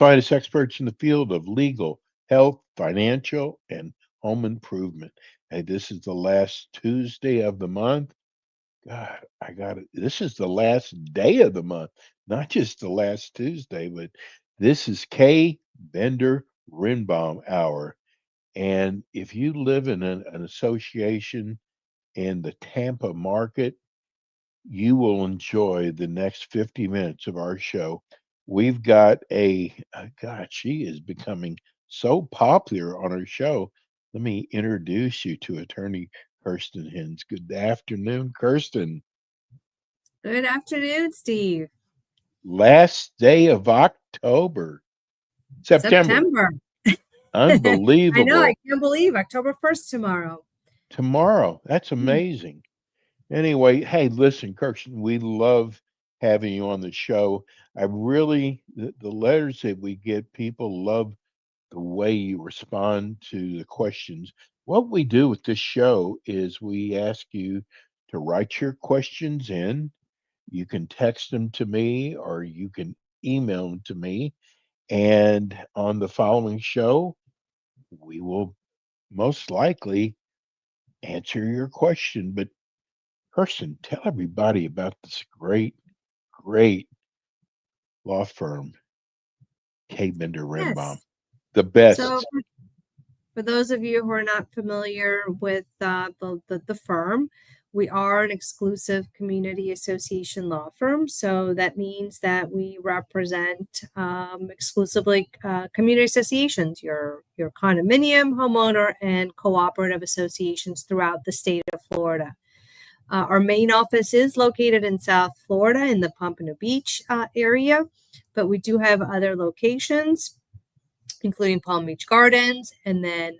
finest experts in the field of legal, health, financial, and home improvement. Hey, this is the last Tuesday of the month. God, I got it. This is the last day of the month, not just the last Tuesday, but this is K. Bender Rinbaum Hour. And if you live in an association in the Tampa market, you will enjoy the next 50 minutes of our show. We've got God, she is becoming so popular on our show. Let me introduce you to attorney Kirsten Hens. Good afternoon, Kirsten. Good afternoon, Steve. Last day of October, September. September. I know, I Unbelievable. can't believe October 1st tomorrow. Tomorrow. That's Hmm. amazing. Anyway, hey, listen, Kirsten, we love having you on the show. The letters that we get, people love the way you respond to the questions. What we do with this show is we ask you to write your questions in. You can text them to me or you can email them to me. And on the following show, we will most likely answer your question. But Kirsten, tell everybody about this great law firm, K. Bender Rimbaum. Yes. The So, best. for those of you who are not familiar with the firm, we are an exclusive community association law firm. So that means that we represent exclusively community associations, your condominium, homeowner, and cooperative associations throughout the state of Florida. Our main office is located in South Florida in the Pompano Beach area, but we do have other locations, including Palm Beach Gardens and then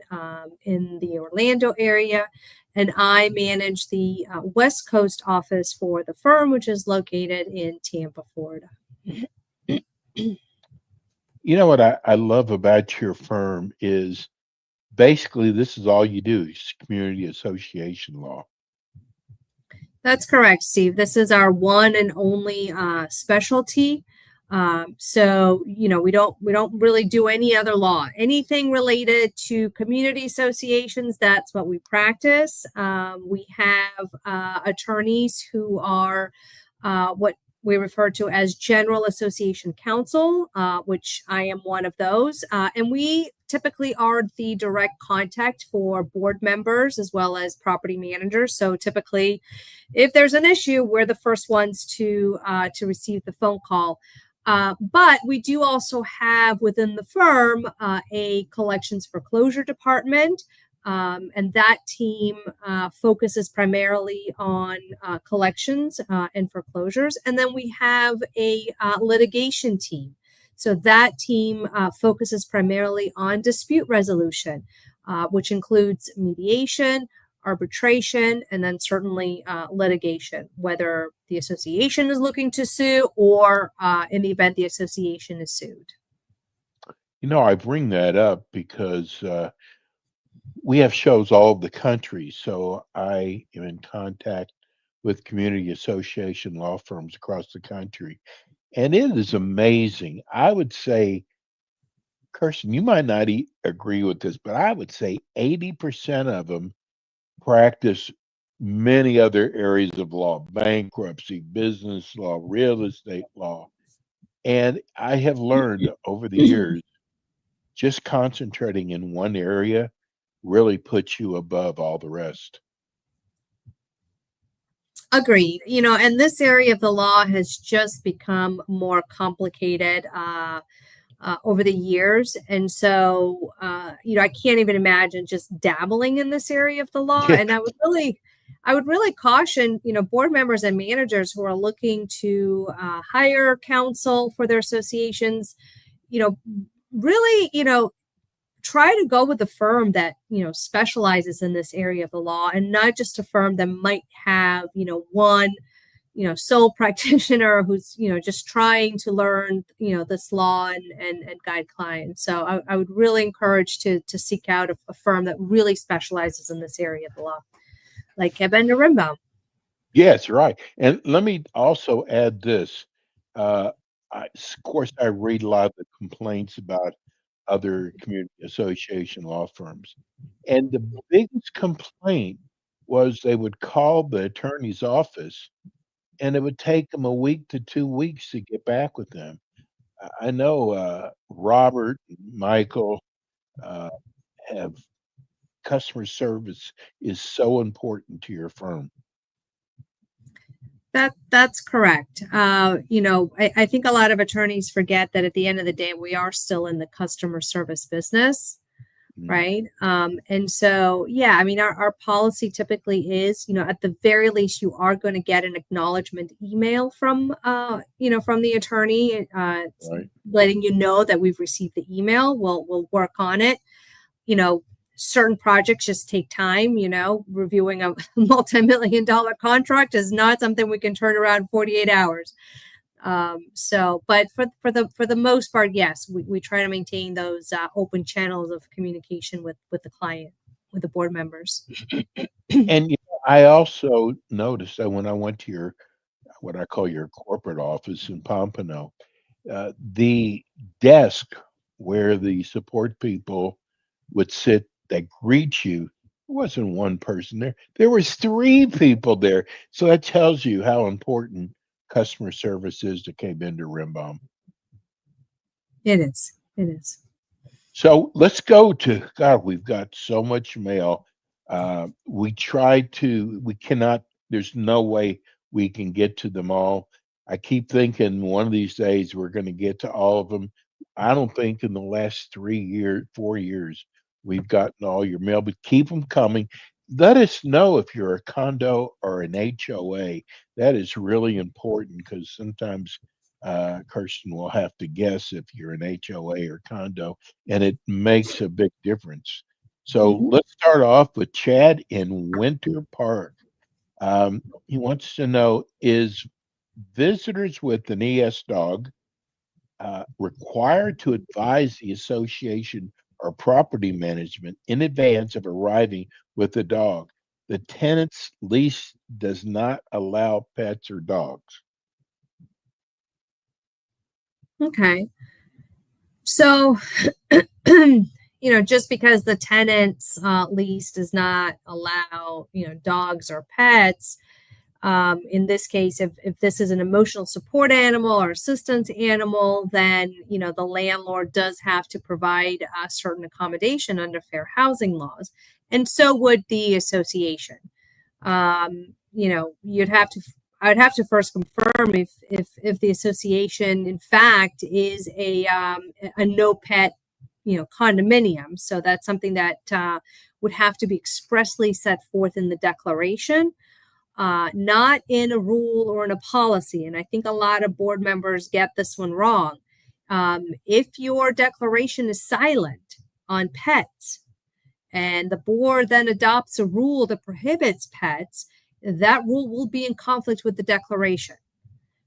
in the Orlando area. And I manage the West Coast office for the firm, which is located in Tampa, Florida. You know what I love about your firm is basically this is all you do is community association law. That's correct, Steve. This is our one and only specialty. So we don't really do any other law. Anything related to community associations, that's what we practice. We have attorneys who are what we refer to as general association counsel, which I am one of those. And we typically are the direct contact for board members as well as property managers. So typically, if there's an issue, we're the first ones to receive the phone call. But we do also have within the firm a collections foreclosure department. And that team focuses primarily on collections and foreclosures. And then we have a litigation team. So that team focuses primarily on dispute resolution, which includes mediation, arbitration, and then certainly litigation, whether the association is looking to sue or in the event the association is sued. I bring that up because we have shows all over the country. So I am in contact with community association law firms across the country. And it is amazing. I would say, Kirsten, you might not agree with this, but I would say 80% of them practice many other areas of law: bankruptcy, business law, real estate law. And I have learned over the years just concentrating in one area really puts you above all the rest. Agreed. And this area of the law has just become more complicated over the years. And so, I can't even imagine just dabbling in this area of the law. Yeah. And I would really caution, board members and managers who are looking to hire counsel for their associations, you know, really, try to go with a firm that specializes in this area of the law, and not just a firm that might have one sole practitioner who's just trying to learn this law and guide clients. So I would really encourage to seek out a firm that really specializes in this area of the law, like Kevin Rimbaum. Yes, right. And let me also add this. Uh, of course, I read a lot of the complaints about other community association law firms. And the biggest complaint was they would call the attorney's office and it would take them a week to 2 weeks to get back with them. I know Robert, Michael uh, have customer service is so important to your firm. That's correct. I think a lot of attorneys forget that at the end of the day, we are still in the customer service business, Mm, right? And so, yeah, I mean, our policy typically is, at the very least, you are going to get an acknowledgement email from the attorney, right. letting you know that we've received the email. We'll work on it. you know, Certain projects just take time. Reviewing a multi-million dollar contract is not something we can turn around in 48 hours. But for the most part, yes, we try to maintain those open channels of communication with the client, with the board members. And I also noticed that when I went to your what I call your corporate office in Pompano, the desk where the support people would sit that greet you, there wasn't one person there. There was three people there. So that tells you how important customer service is to came into Rimbom. It is. It is. So let's go to God. We've got so much mail. We cannot, there's no way we can get to them all. I keep thinking one of these days we're going to get to all of them. I don't think in the last 3 years, 4 years, we've gotten all your mail, but keep them coming. Let us know if you're a condo or an HOA. That is really important because sometimes Kirsten will have to guess if you're an HOA or condo, and it makes a big difference. So Mhm. let's start off with Chad in Winter Park. He wants to know, is visitors with an ES dog required to advise the association or property management in advance of arriving with the dog? The tenant's lease does not allow pets or dogs. Okay. So, just because the tenant's lease does not allow, dogs or pets, in this case, if this is an emotional support animal or assistance animal, then, the landlord does have to provide a certain accommodation under fair housing laws. And so would the association. You'd have to, I would have to first confirm if the association, in fact, is a no pet, condominium. So that's something that would have to be expressly set forth in the declaration, not in a rule or in a policy. And I think a lot of board members get this one wrong. If your declaration is silent on pets, and the board then adopts a rule that prohibits pets, that rule will be in conflict with the declaration.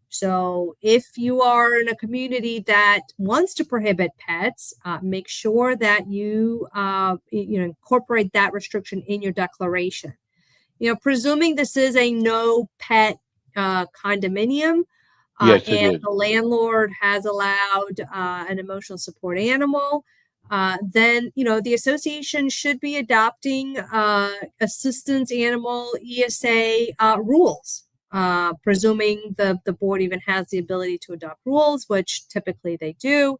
So if you are in a community that wants to prohibit pets, make sure that you incorporate that restriction in your declaration. Presuming this is a no pet condominium, Yes, it and is. the landlord has allowed an emotional support animal, then the association should be adopting assistance animal ESA rules. Presuming the board even has the ability to adopt rules, which typically they do.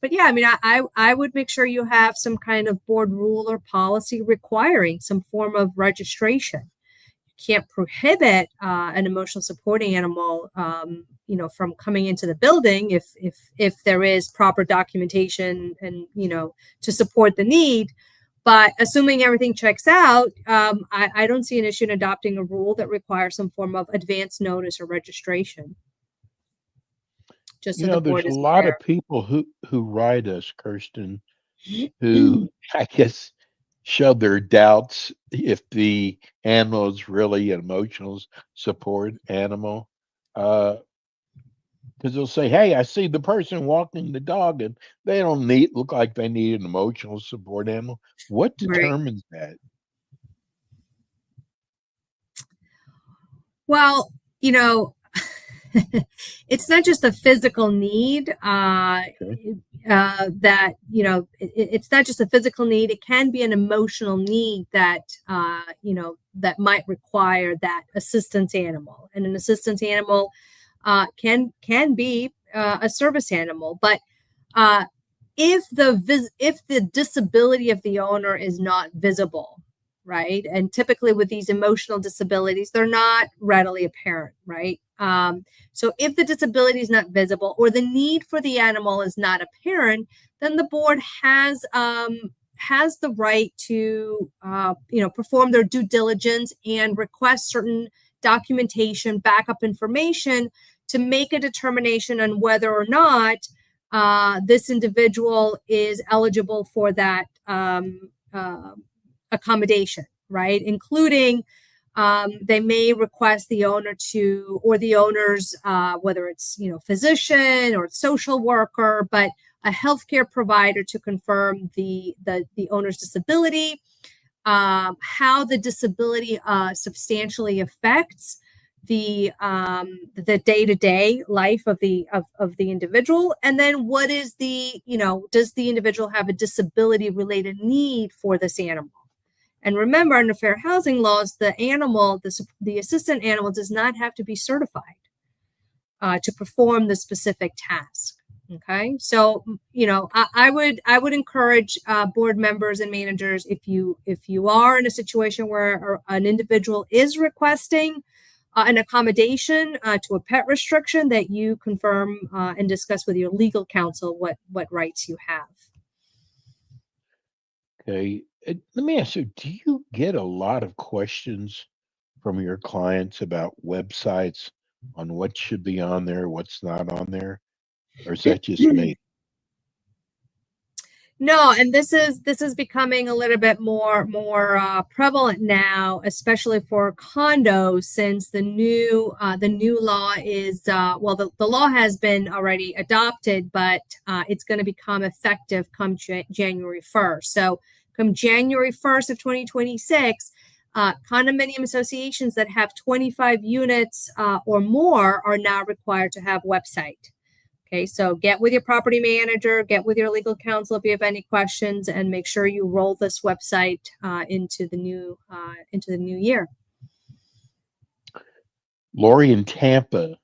But yeah, I mean, I would make sure you have some kind of board rule or policy requiring some form of registration. Can't prohibit an emotional support animal, from coming into the building if there is proper documentation and to support the need. But assuming everything checks out, I don't see an issue in adopting a rule that requires some form of advance notice or registration, just so the There's board a is lot aware. of people who write us, Kirsten, who I guess show their doubts if the animal is really an emotional support animal. Because they'll say, "Hey, I see the person walking the dog, and they don't need look like they need an emotional support animal." What Right. determines that? Well, you know, it's not just a physical need Okay. that it's not just a physical need. It can be an emotional need that that might require that assistance animal, and an assistance animal can be a service animal. But uh, if the disability of the owner is not visible, right? And typically with these emotional disabilities, they're not readily apparent, right? So if the disability is not visible or the need for the animal is not apparent, then the board has the right to perform their due diligence and request certain documentation, backup information to make a determination on whether or not this individual is eligible for that accommodation, right? Including they may request the owner to, or the owner's, whether it's physician or social worker, but a healthcare provider to confirm the owner's disability, how the disability substantially affects the day-to-day life of the individual, and then what is does the individual have a disability related need for this animal. And remember, under fair housing laws, the assistant animal does not have to be certified to perform the specific task. Okay, so I would encourage board members and managers, if you are in a situation where an individual is requesting an accommodation to a pet restriction, that you confirm and discuss with your legal counsel what rights you have. Okay. Let me ask you, do you get a lot of questions from your clients about websites on what should be on there, what's not on there? Or is that just me? No, and this is becoming a little bit more prevalent now, especially for condos, since the new law is the law has been already adopted, but it's going to become effective come January 1st. So come January 1st of 2026, condominium associations that have 25 units or more are now required to have website. Okay, so get with your property manager, get with your legal counsel if you have any questions, and make sure you roll this website into the new year. Lori in Tampa,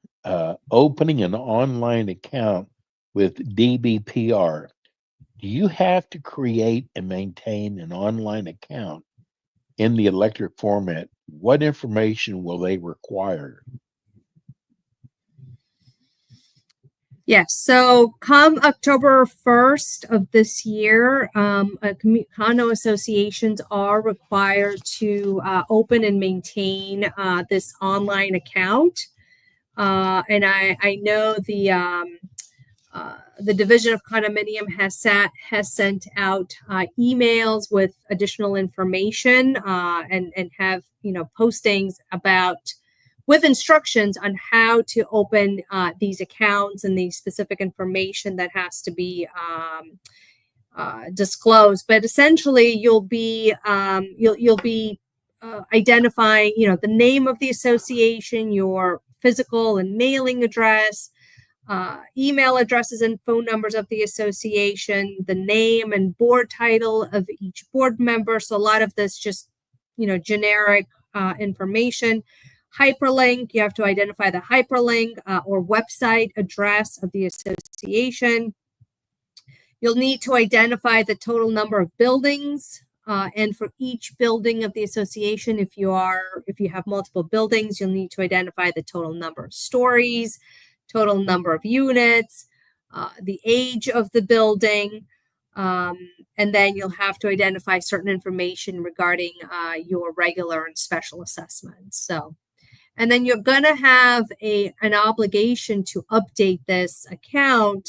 opening an online account with DBPR. Do you have to create and maintain an online account in the electric format? What information will they require? Yes. So come October 1st of this year, condo associations are required to open and maintain this online account. And I know the Division of Condominium has sent out emails with additional information and have postings about, with instructions on how to open these accounts and the specific information that has to be disclosed. But essentially, you'll be identifying, the name of the association, your physical and mailing address, email addresses and phone numbers of the association, the name and board title of each board member. So a lot of this just, generic information. Hyperlink, you have to identify the hyperlink or website address of the association. You'll need to identify the total number of buildings. And for each building of the association, if you have multiple buildings, you'll need to identify the total number of stories, total number of units, the age of the building, and then you'll have to identify certain information regarding your regular and special assessments. So, and then you're going to have an obligation to update this account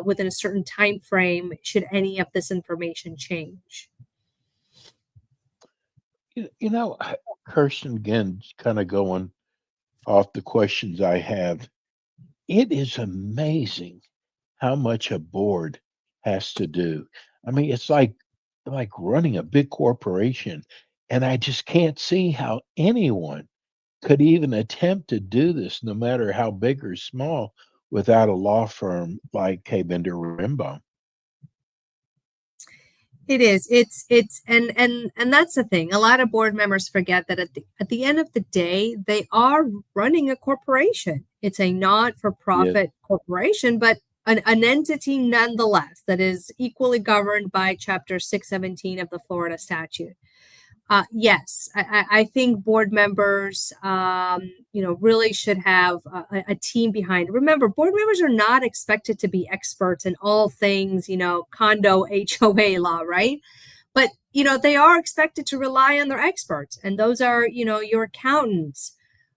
within a certain time frame should any of this information change. Kirsten, again, kind of going off the questions I have. It is amazing how much a board has to do. I mean, it's like running a big corporation, and I just can't see how anyone could even attempt to do this, no matter how big or small, without a law firm like K. Bender Rimbaum. It is. It's and that's the thing. A lot of board members forget that at the end of the day, they are running a corporation. It's a Yes, not-for-profit corporation, but an entity nonetheless that is equally governed by Chapter 617 of the Florida statute. Yes, I think board members, really should have a team behind it. Remember, board members are not expected to be experts in all things, condo HOA law, right? But, they are expected to rely on their experts. And those are, your accountants,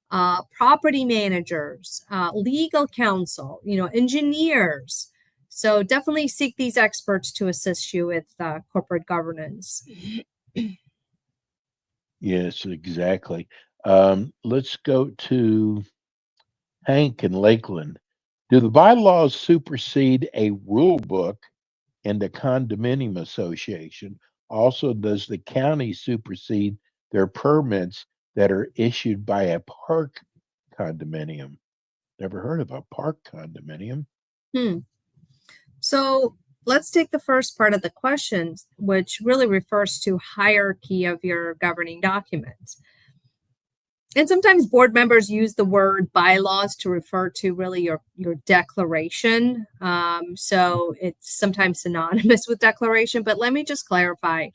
property managers, legal counsel, engineers. So definitely seek these experts to assist you with corporate governance. yes, exactly. Let's go to Hank in Lakeland. Do the bylaws supersede a rule book and the condominium association? Also, does the county supersede their permits that are issued by a park condominium? Never heard of a park condominium. Hmm. So let's take the first part of the question, which really refers to hierarchy of your governing documents. And sometimes board members use the word bylaws to refer to really your declaration. So it's sometimes synonymous with declaration, but let me just clarify.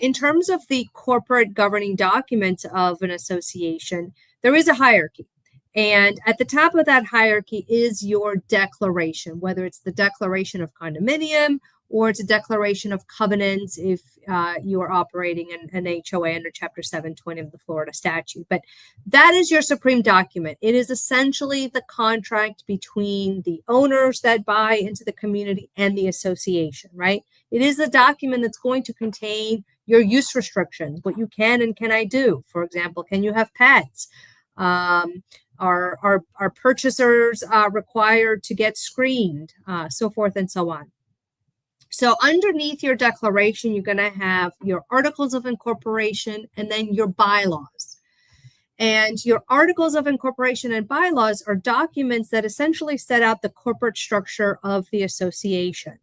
In terms of the corporate governing documents of an association, there is a hierarchy. And at the top of that hierarchy is your declaration, whether it's the declaration of condominium or it's a declaration of covenants if you are operating an HOA under Chapter 720 of the Florida statute. But that is your supreme document. It is essentially the contract between the owners that buy into the community and the association, right? It is the document that's going to contain your use restrictions, what you can and cannot do. For example, can you have pets? Are purchasers required to get screened? So forth and so on. So underneath your declaration, you're going to have your articles of incorporation and then your bylaws. And your articles of incorporation and bylaws are documents that essentially set out the corporate structure of the association,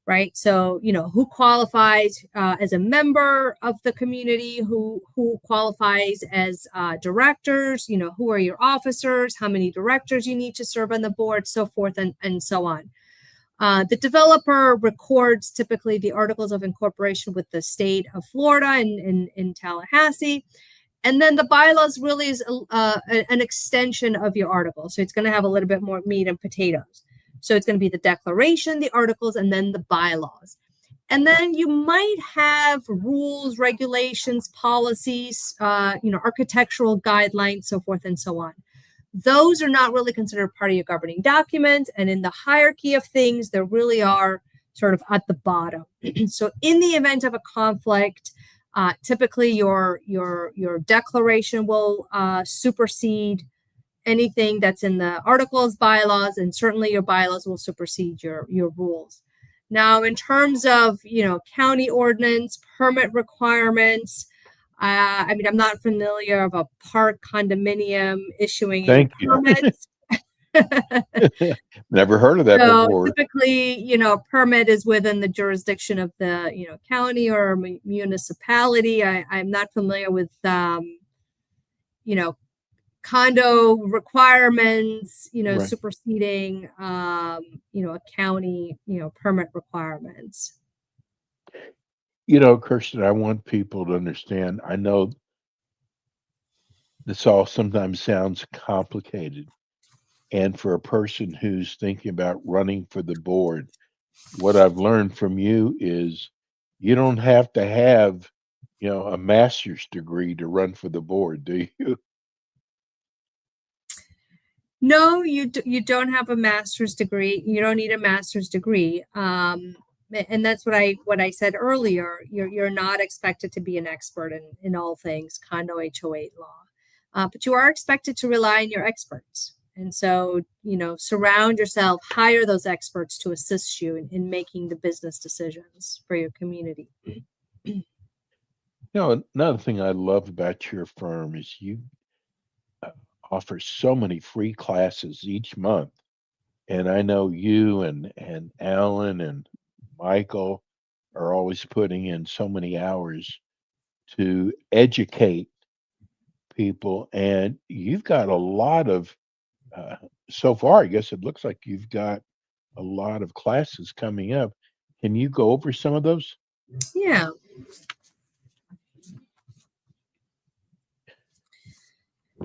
right? So, who qualifies as a member of the community, who qualifies as directors, who are your officers, how many directors you need to serve on the board, so forth and so on. The developer records typically the articles of incorporation with the state of Florida in Tallahassee. And then the bylaws really is an extension of your article. So it's going to have a little bit more meat and potatoes. So it's going to be the declaration, the articles, and then the bylaws. And then you might have rules, regulations, policies, architectural guidelines, so forth and so on. Those are not really considered part of your governing document. And in the hierarchy of things, they really are sort of at the bottom. So in the event of a conflict, typically your declaration will supersede anything that's in the articles, bylaws, and certainly your bylaws will supersede your rules. Now, in terms of county ordinance, permit requirements, I'm not familiar of a park condominium issuing any Thank you. permits. Never heard of that So before. typically, permit is within the jurisdiction of the, county or municipality. I'm not familiar with, condo requirements, Right. superseding, a county, permit requirements. Kirsten, I want people to understand. I know this all sometimes sounds complicated. And for a person who's thinking about running for the board, what I've learned from you is you don't have to have, a master's degree to run for the board, do you? No, you don't have a master's degree. You don't need a master's degree. And that's what I said earlier. You're not expected to be an expert in all things condo HOA law, but you are expected to rely on your experts. And so, surround yourself, hire those experts to assist you in making the business decisions for your community. Another thing I love about your firm is offers so many free classes each month. And I know you and Alan and Michael are always putting in so many hours to educate people. And you've got a lot of, uh, so far, I guess it looks like you've got a lot of classes coming up. Can you go over some of those? Yeah.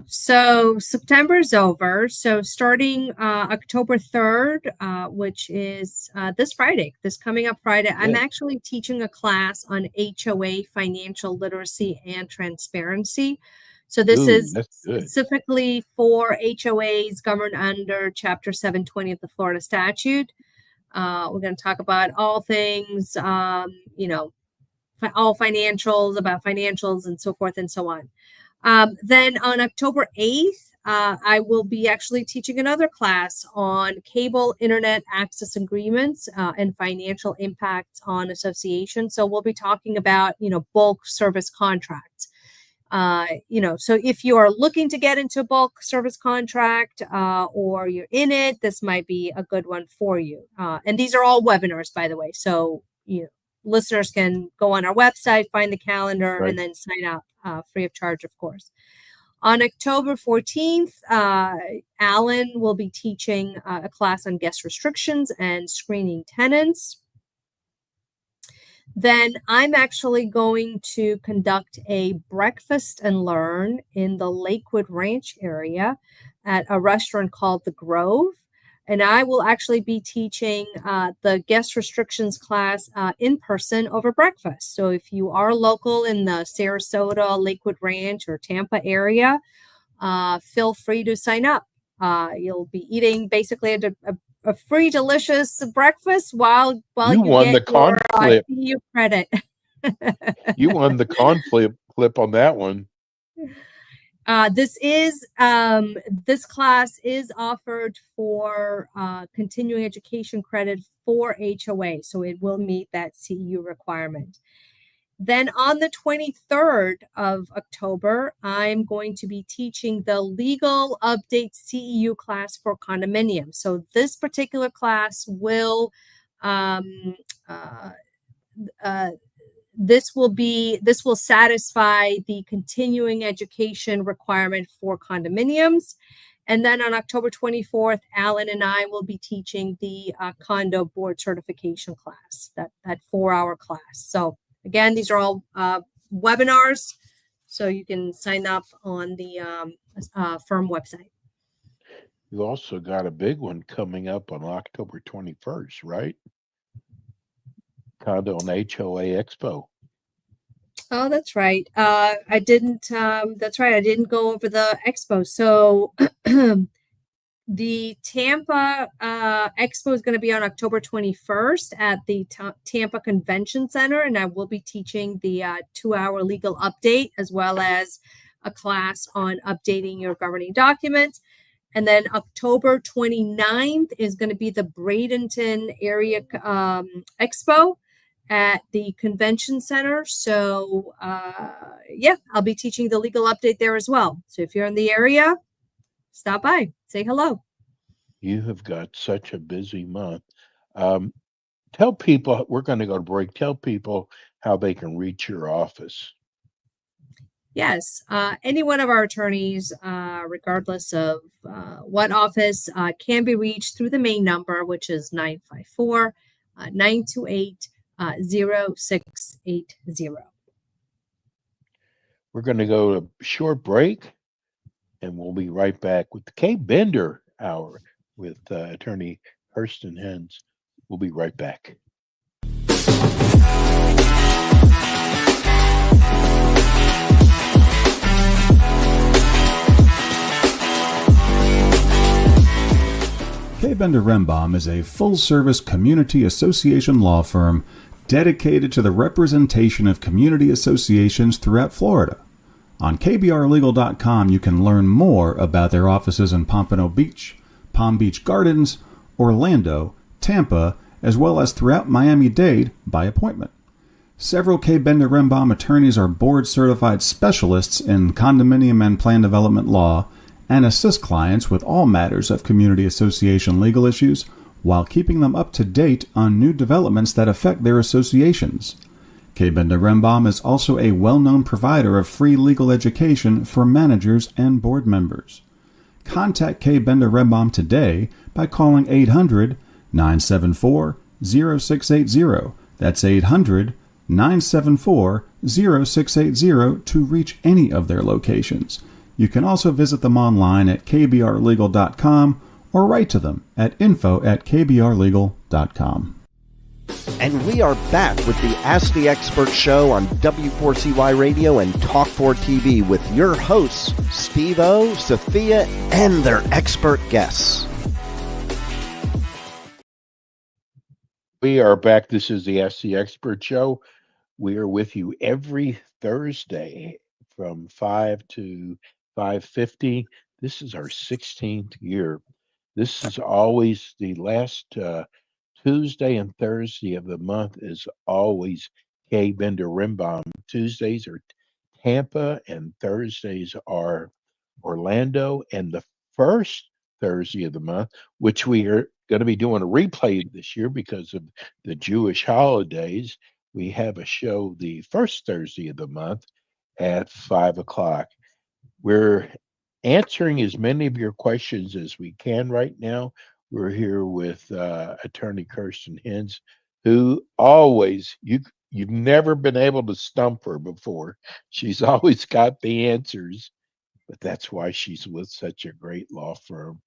So September's over. So starting October 3rd, which is this Friday, this coming up Friday, I'm Good. actually teaching a class on HOA financial literacy and transparency. So this Ooh, is that's good. specifically for HOAs governed under Chapter 720 of the Florida statute. We're going to talk about all things, all financials, about financials and so forth and so on. Then on October 8th, I will be actually teaching another class on cable internet access agreements and financial impacts on associations. So we'll be talking about, bulk service contracts. So if you are looking to get into a bulk service contract or you're in it, this might be a good one for you. And these are all webinars, by the way. So, listeners can go on our website, find the calendar, Right. and then sign up free of charge, of course. On October 14th, Alan will be teaching a class on guest restrictions and screening tenants. Then I'm actually going to conduct a breakfast and learn in the Lakewood Ranch area at a restaurant called The Grove. And I will actually be teaching the guest restrictions class in person over breakfast. So if you are local in the Sarasota, Lakewood Ranch, or Tampa area, feel free to sign up. You'll be eating basically a free, delicious breakfast while You you won get the your conflip. CU credit. You won the conflip clip on that one. This class is offered for continuing education credit for HOA, so it will meet that CEU requirement. Then on the 23rd of October, I'm going to be teaching the legal update CEU class for condominiums. So this particular class will this will satisfy the continuing education requirement for condominiums. And then on October 24th, Alan and I will be teaching the condo board certification class, that 4-hour class. So again, these are all webinars, so you can sign up on the firm website. You also got a big one coming up on October 21st, right? Condo and HOA Expo. Oh, that's right. I didn't. That's right. I didn't go over the expo. So the Tampa expo is going to be on October 21st at the Tampa Convention Center, and I will be teaching the 2-hour legal update as well as a class on updating your governing documents. And then October 29th is going to be the Bradenton area expo at the convention center. So I'll be teaching the legal update there as well. So if you're in the area, stop by, say hello. You have got such a busy month. Tell people, we're going to go to break. Tell people how they can reach your office. Yes, any one of our attorneys, regardless of what office, can be reached through the main number, which is 954-928 0680. We're going to go to a short break, and we'll be right back with the Kay Bender Hour with attorney Hurston Hens. We'll be right back. Kay Bender Rembaum is a full-service community association law firm dedicated to the representation of community associations throughout Florida. On kbrlegal.com, you can learn more about their offices in Pompano Beach, Palm Beach Gardens, Orlando, Tampa, as well as throughout Miami-Dade by appointment. Several Kay Bender Rembaum attorneys are board-certified specialists in condominium and plan development law and assist clients with all matters of community association legal issues while keeping them up to date on new developments that affect their associations. K. Bender Rembaum is also a well-known provider of free legal education for managers and board members. Contact K. Bender Rembaum today by calling 800-974-0680. That's 800-974-0680 to reach any of their locations. You can also visit them online at kbrlegal.com or write to them at info@kbrlegal.com. And we are back with the Ask the Expert show on W4CY Radio and Talk4 TV with your hosts, Steve-O, Sophia, and their expert guests. We are back. This is the Ask the Expert show. We are with you every Thursday from 5 to 5:50. This is our 16th year. This is always the last Tuesday and Thursday of the month is always K. Bender Rembaum. Tuesdays are Tampa and Thursdays are Orlando. And the first Thursday of the month, which we are going to be doing a replay this year because of the Jewish holidays, we have a show the first Thursday of the month at 5 o'clock. We're answering as many of your questions as we can right now. We're here with attorney Kirsten Hens, who always, you've never been able to stump her before. She's always got the answers, but that's why she's with such a great law firm.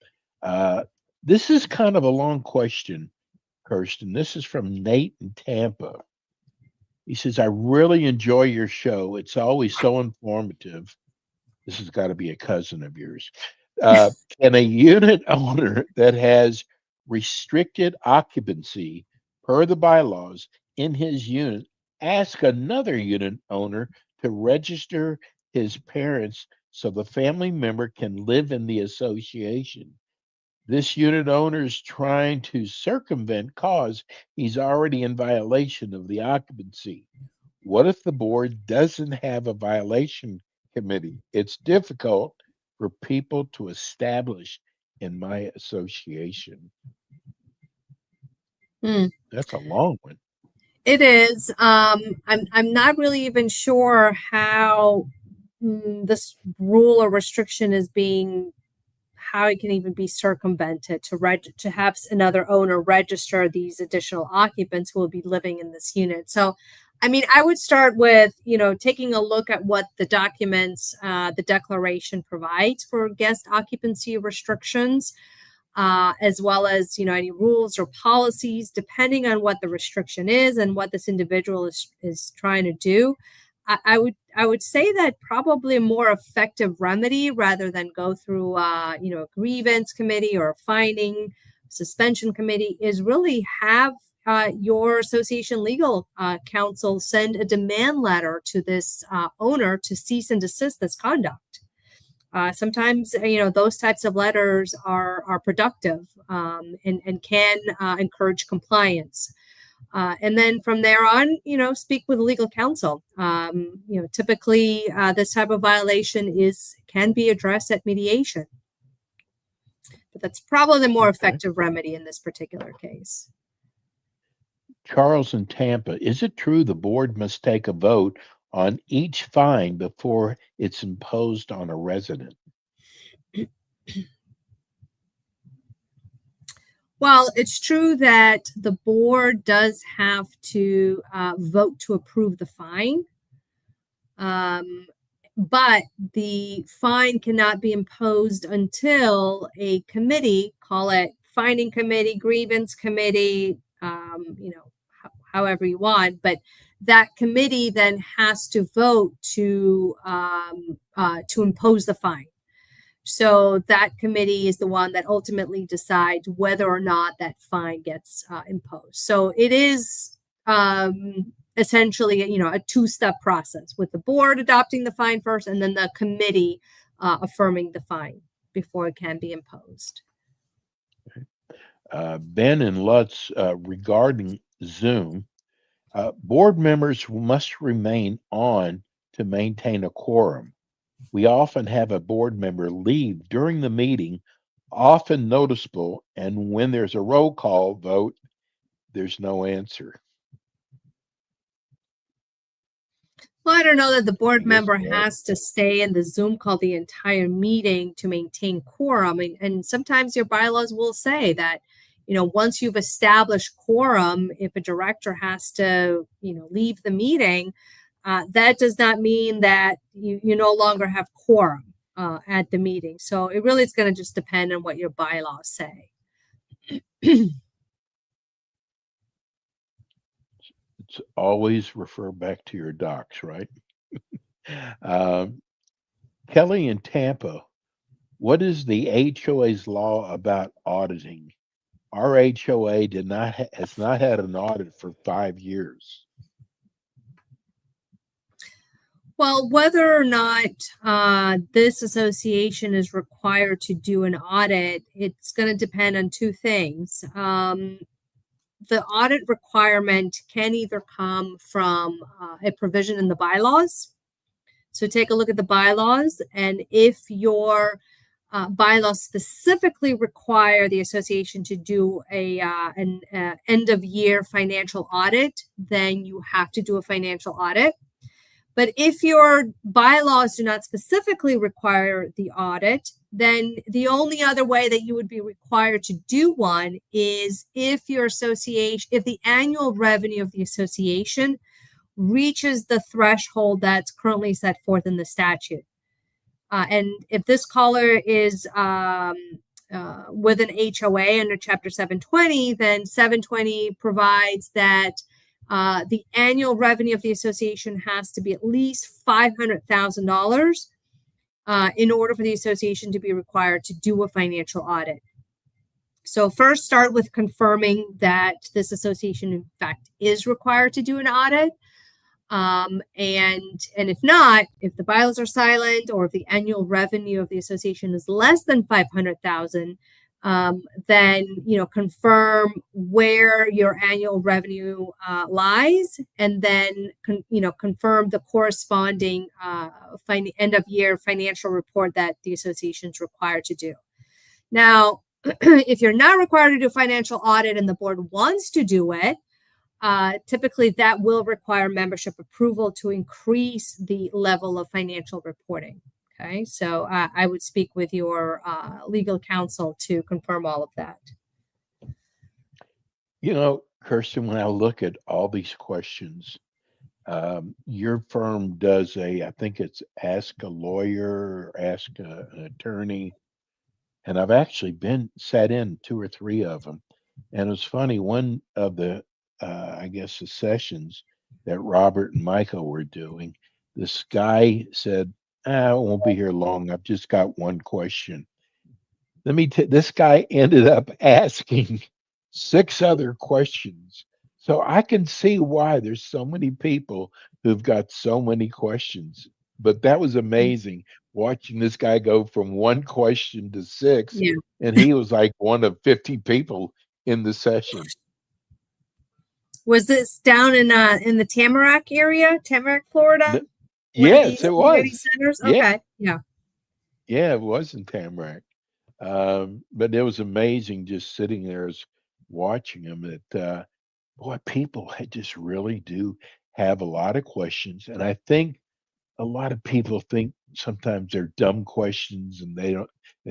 This is kind of a long question, Kirsten. This is from Nate in Tampa. He says, I really enjoy your show. It's always so informative. This has got to be a cousin of yours. Can a unit owner that has restricted occupancy per the bylaws in his unit ask another unit owner to register his parents so the family member can live in the association? This unit owner is trying to circumvent cause he's already in violation of the occupancy. What if the board doesn't have a violation committee? It's difficult for people to establish in my association. That's a long one. It is. I'm not really even sure how this rule or restriction is being, how it can even be circumvented to have another owner register these additional occupants who will be living in this unit. So, I mean, I would start with, taking a look at what the documents, the declaration provides for guest occupancy restrictions, as well as, any rules or policies, depending on what the restriction is and what this individual is trying to do. I would say that probably a more effective remedy, rather than go through, a grievance committee or a fining suspension committee, is really have your association legal counsel send a demand letter to this owner to cease and desist this conduct. Sometimes, those types of letters are productive and can encourage compliance. And then from there on, speak with legal counsel. Typically this type of violation can be addressed at mediation. But that's probably the more effective remedy in this particular case. Charles in Tampa, is it true the board must take a vote on each fine before it's imposed on a resident? Well, it's true that the board does have to vote to approve the fine, but the fine cannot be imposed until a committee, call it fining committee, grievance committee, however you want, but that committee then has to vote to impose the fine. So that committee is the one that ultimately decides whether or not that fine gets imposed. So it is essentially, a two-step process, with the board adopting the fine first and then the committee affirming the fine before it can be imposed. Ben and Lutz, regarding Zoom, board members must remain on to maintain a quorum. We often have a board member leave during the meeting, often noticeable, and when there's a roll call vote, there's no answer. Well, I don't know that the I board guess member what? has to stay in the Zoom call the entire meeting to maintain quorum. And sometimes your bylaws will say that, once you've established quorum, if a director has to, leave the meeting, that does not mean that you no longer have quorum at the meeting. So it really is going to just depend on what your bylaws say. It's always refer back to your docs, right? um, Kelly in Tampa, what is the HOA's law about auditing? Our HOA has not had an audit for 5 years. Well, whether or not this association is required to do an audit, it's going to depend on two things. The audit requirement can either come from a provision in the bylaws. So take a look at the bylaws, and if your bylaws specifically require the association to do an end of year financial audit, then you have to do a financial audit. But if your bylaws do not specifically require the audit, then the only other way that you would be required to do one is if the annual revenue of the association reaches the threshold that's currently set forth in the statute. And if this caller is with an HOA under Chapter 720, then 720 provides that the annual revenue of the association has to be at least $500,000 in order for the association to be required to do a financial audit. So first start with confirming that this association, in fact, is required to do an audit. And if not, if the bylaws are silent or if the annual revenue of the association is less than 500,000, then confirm where your annual revenue lies, and then confirm the corresponding end of year financial report that the association is required to do. Now, if you're not required to do a financial audit and the board wants to do it, typically that will require membership approval to increase the level of financial reporting. Okay, so I would speak with your legal counsel to confirm all of that. Kirsten, when I look at all these questions, your firm does I think it's ask a lawyer, ask an attorney, and I've actually sat in 2 or 3 of them. And it was funny, one of the, I guess, the sessions that Robert and Michael were doing, this guy said, I won't be here long. I've just got one question. This guy ended up asking 6 other questions. So I can see why there's so many people who've got so many questions. But that was amazing watching this guy go from one question to 6. Yeah. And he was like one of 50 people in the session. Was this down in the Tamarack area, Florida? Yes, it was. Centers? Yeah. Okay. Yeah. Yeah, it was in Tamarack. But it was amazing just sitting there as watching him that boy, people just really do have a lot of questions. And I think a lot of people think sometimes they're dumb questions and they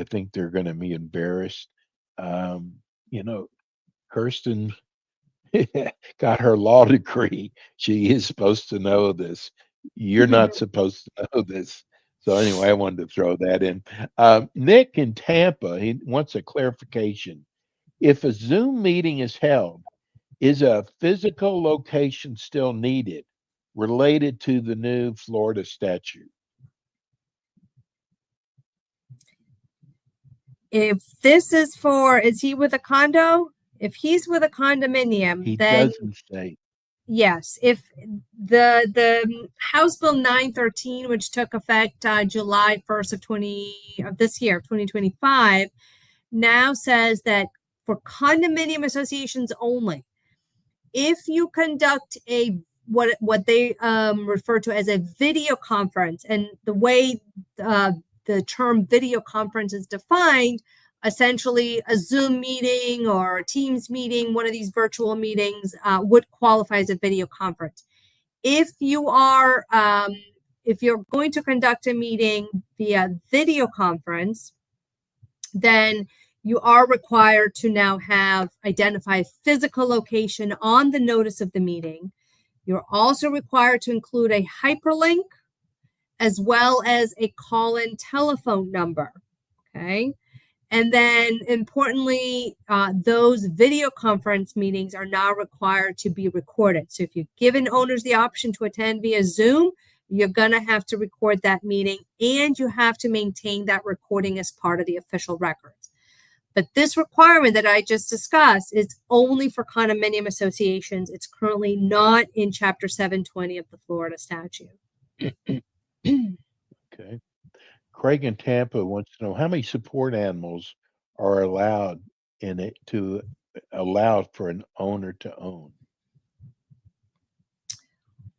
think they're going to be embarrassed. Kirsten got her law degree. She is supposed to know this. You're not supposed to know this. So anyway, I wanted to throw that in. Nick in Tampa, he wants a clarification. If a Zoom meeting is held, is a physical location still needed related to the new Florida statute? If this is is he with a condo? If he's with a condominium, then doesn't say. Yes, if the House Bill 913, which took effect July 1st of this year, 2025, now says that for condominium associations only, if you conduct a what they refer to as a video conference. And the way the term video conference is defined, essentially a Zoom meeting or a Teams meeting, one of these virtual meetings would qualify as a video conference. If you are if you're going to conduct a meeting via video conference, then you are required to now have identified physical location on the notice of the meeting. You're also required to include a hyperlink as well as a call-in telephone number, okay? And then importantly, those video conference meetings are now required to be recorded. So if you've given owners the option to attend via Zoom, you're gonna have to record that meeting, and you have to maintain that recording as part of the official records. But this requirement that I just discussed is only for condominium associations. It's currently not in Chapter 720 of the Florida statute. Okay. Craig in Tampa wants to know how many support animals are allowed for an owner to own.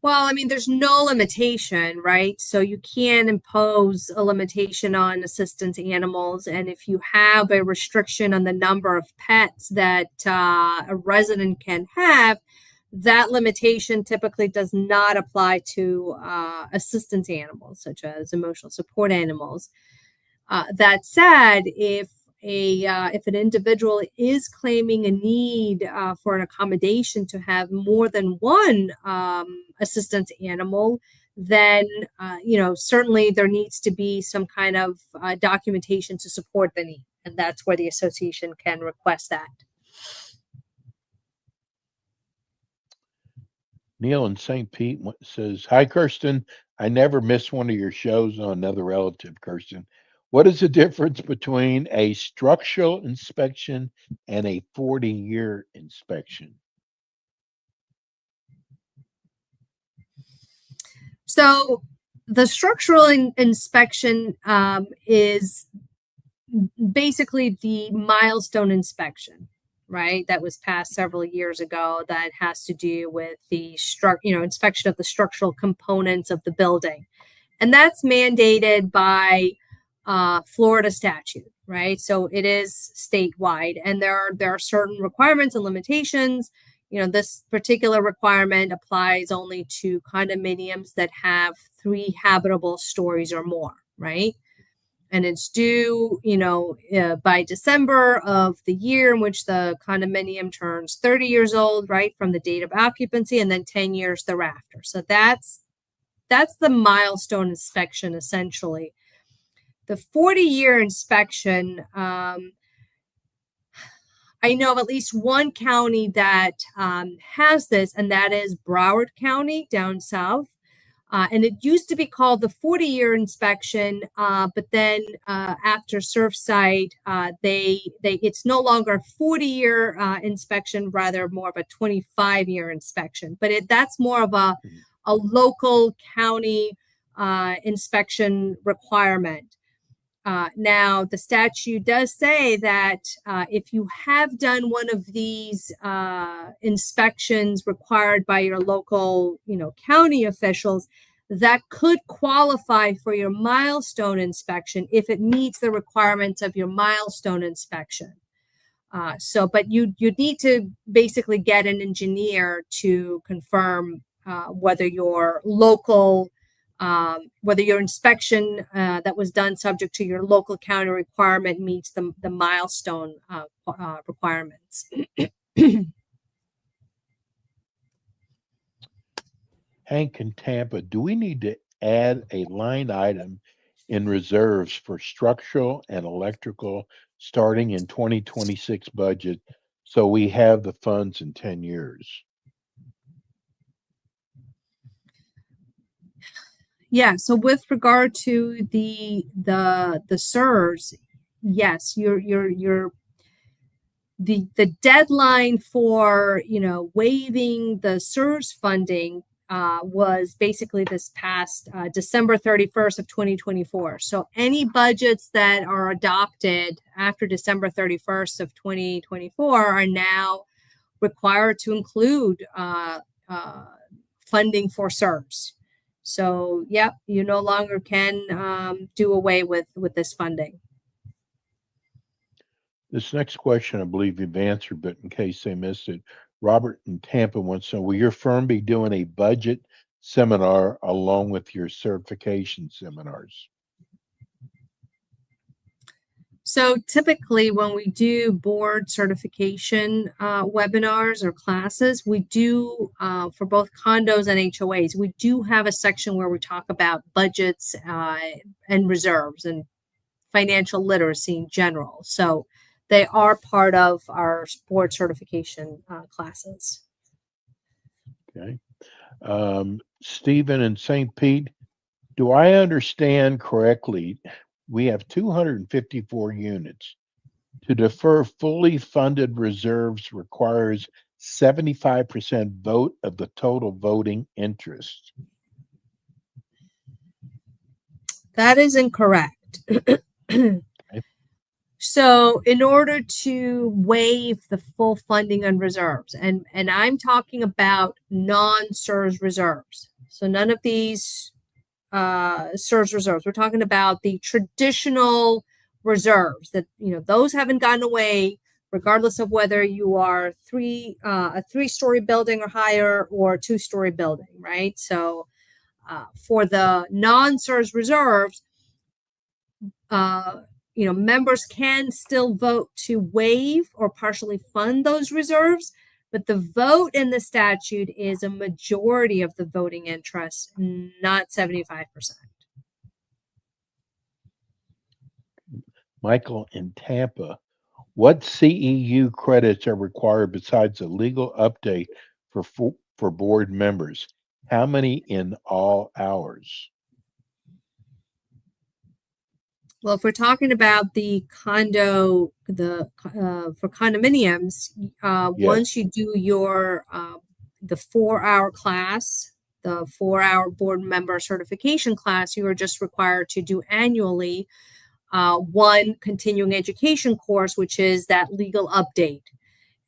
Well, I mean, there's no limitation, right? So you can impose a limitation on assistance animals. And if you have a restriction on the number of pets that a resident can have, that limitation typically does not apply to assistance animals, such as emotional support animals. That said, if an individual is claiming a need for an accommodation to have more than one assistance animal, then certainly there needs to be some kind of documentation to support the need, and that's where the association can request that. Neil in St. Pete says, "Hi, Kirsten. I never miss one of your shows on Another Relative, Kirsten. What is the difference between a structural inspection and a 40-year inspection?" So the structural inspection is basically the milestone inspection, right? That was passed several years ago. That has to do with the inspection of the structural components of the building, and that's mandated by Florida statute, right? So it is statewide, and there are certain requirements and limitations. This particular requirement applies only to condominiums that have 3 habitable stories or more, right? And it's due, by December of the year in which the condominium turns 30 years old, right, from the date of occupancy, and then 10 years thereafter. So that's the milestone inspection, essentially. The 40-year inspection, I know of at least one county that has this, and that is Broward County down south. And it used to be called the 40-year inspection, but then after Surfside, it's no longer a 40-year inspection, rather more of a 25-year inspection. But that's more of a local county inspection requirement. Now, the statute does say that if you have done one of these inspections required by your local, county officials, that could qualify for your milestone inspection if it meets the requirements of your milestone inspection. But you need to basically get an engineer to confirm whether your local whether your inspection that was done subject to your local county requirement meets the milestone requirements. Hank in Tampa, do we need to add a line item in reserves for structural and electrical starting in 2026 budget so we have the funds in 10 years? Yeah, so with regard to the SERS, yes, the deadline for waiving the SERS funding was basically this past December 31st of 2024. So any budgets that are adopted after December 31st of 2024 are now required to include funding for CERS. So, yep, you no longer can do away with this funding. This next question, I believe you've answered, but in case they missed it, Robert in Tampa wants to know, will your firm be doing a budget seminar along with your certification seminars? So typically when we do board certification webinars or classes, we do, for both condos and HOAs, we do have a section where we talk about budgets and reserves and financial literacy in general. So they are part of our board certification classes. Okay. Stephen in St. Pete, do I understand correctly? We have 254 units. To defer fully funded reserves requires 75% vote of the total voting interest. That is incorrect. So in order to waive the full funding on reserves, and I'm talking about non-CERS reserves. So none of these CERS reserves. We're talking about the traditional reserves that, those haven't gone away regardless of whether you are a 3-story building or higher or a 2-story building, right? So for the non-CERS reserves, members can still vote to waive or partially fund those reserves, but the vote in the statute is a majority of the voting interest, not 75%. Michael in Tampa, what CEU credits are required besides a legal update for board members? How many in all hours? Well, if we're talking about the condo, for condominiums, Yes. once you do your the 4-hour class, the 4-hour board member certification class, you are just required to do annually one continuing education course, which is that legal update.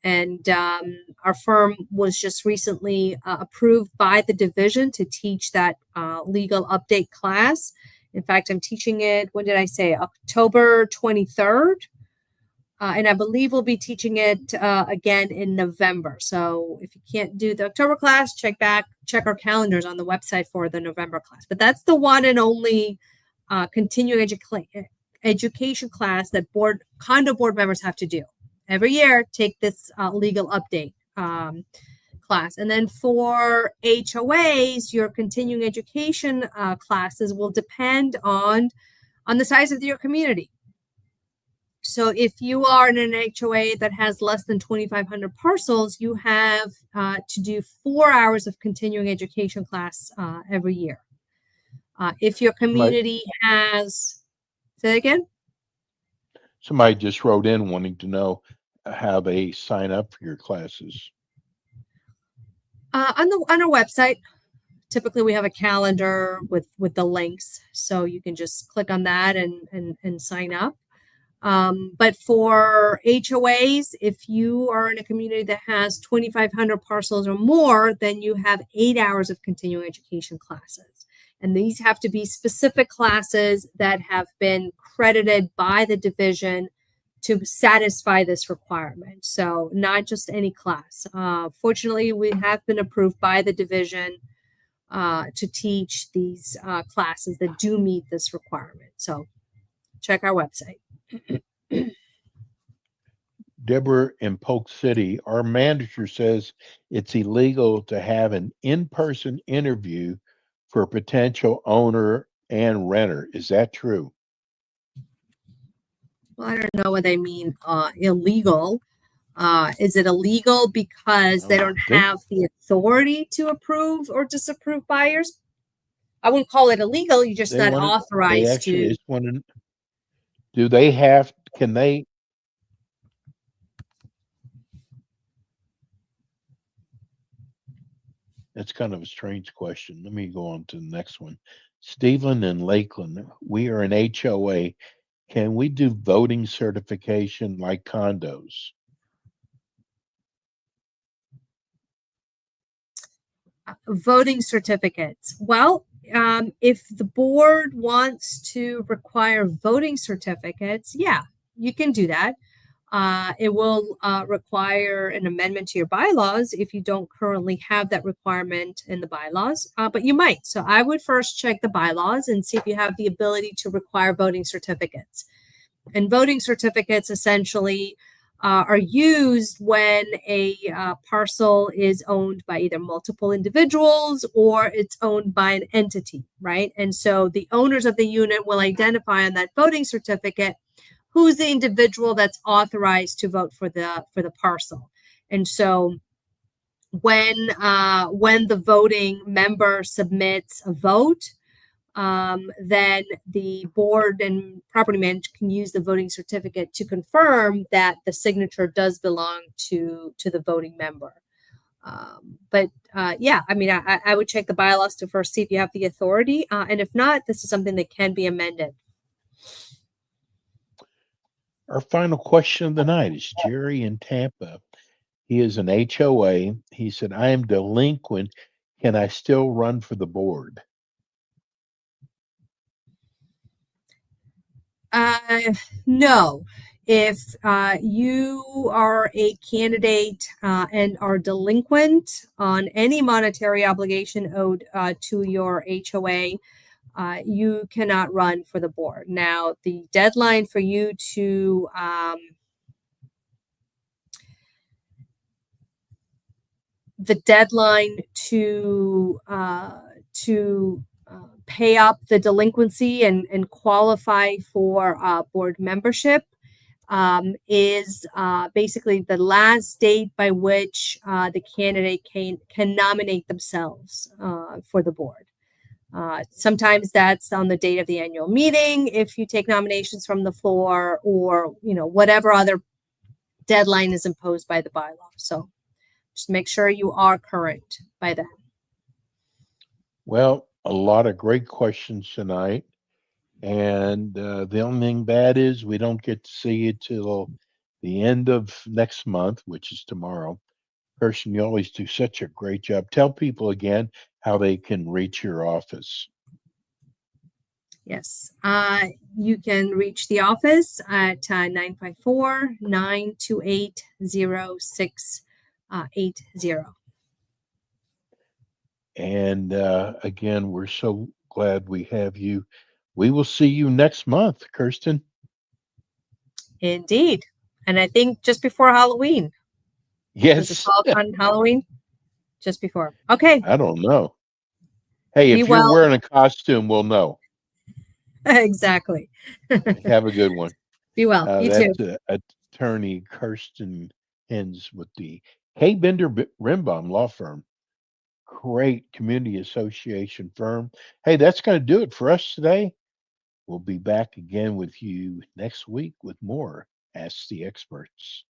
And our firm was just recently approved by the division to teach that legal update class. In fact, I'm teaching it, when did I say? October 23rd. And I believe we'll be teaching it again in November. So if you can't do the October class, check our calendars on the website for the November class. But that's the one and only continuing education class that condo board members have to do. Every year, take this legal update class. And then for HOAs, your continuing education classes will depend on the size of your community. So if you are in an HOA that has less than 2,500 parcels, you have to do 4 hours of continuing education class every year. If your community has, say that again? Somebody just wrote in wanting to know how they sign up for your classes. On our website, typically we have a calendar with the links, so you can just click on that and sign up. But for HOAs, if you are in a community that has 2,500 parcels or more, then you have 8 hours of continuing education classes. And these have to be specific classes that have been credited by the division to satisfy this requirement. So not just any class. Fortunately, we have been approved by the division to teach these classes that do meet this requirement. So check our website. Deborah in Polk City, our manager says it's illegal to have an in-person interview for a potential owner and renter. Is that true? Well, I don't know what they mean illegal. Is it illegal because they don't have the authority to approve or disapprove buyers? I wouldn't call it illegal. You're just not authorized to. Do they have, can they? That's kind of a strange question. Let me go on to the next one. Stephen in Lakeland, we are an HOA. Can we do voting certification like condos? Voting certificates. Well, if the board wants to require voting certificates, yeah, you can do that. It will require an amendment to your bylaws if you don't currently have that requirement in the bylaws, but you might. So I would first check the bylaws and see if you have the ability to require voting certificates. And voting certificates essentially are used when a parcel is owned by either multiple individuals or it's owned by an entity, right? And so the owners of the unit will identify on that voting certificate who's the individual that's authorized to vote for the parcel. And so when the voting member submits a vote, then the board and property manager can use the voting certificate to confirm that the signature does belong to the voting member. Yeah, I mean, I would check the bylaws to first see if you have the authority. And if not, this is something that can be amended. Our final question of the night is Jerry in Tampa. He is an HOA. He said, I am delinquent. Can I still run for the board? No. If you are a candidate and are delinquent on any monetary obligation owed to your HOA, you cannot run for the board. Now, the deadline for you to pay up the delinquency and qualify for board membership is basically the last date by which the candidate can nominate themselves for the board. Sometimes that's on the date of the annual meeting if you take nominations from the floor, or whatever other deadline is imposed by the bylaw. So just make sure you are current by then. Well, a lot of great questions tonight. And the only thing bad is we don't get to see you till the end of next month, which is tomorrow. Kirsten, you always do such a great job. Tell people again how they can reach your office. Yes, you can reach the office at 954-928-0680. And again, we're so glad we have you. We will see you next month, Kirsten. Indeed. And I think just before Halloween. Yes. Does it fall on Halloween? Just before. Okay. I don't know. Hey, if you're wearing a costume, we'll know. Exactly. Have a good one. Be well. You that's too. Attorney Kirsten Hens with the K. Bender Rimbaum law firm. Great community association firm. Hey, that's going to do it for us today. We'll be back again with you next week with more Ask the Experts.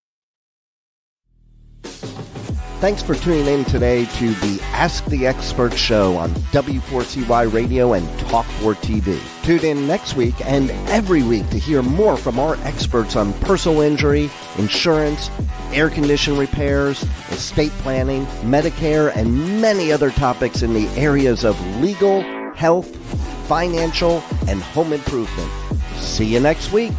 Thanks for tuning in today to the Ask the Expert show on W4CY Radio and Talk4 TV. Tune in next week and every week to hear more from our experts on personal injury, insurance, air condition repairs, estate planning, Medicare, and many other topics in the areas of legal, health, financial, and home improvement. See you next week.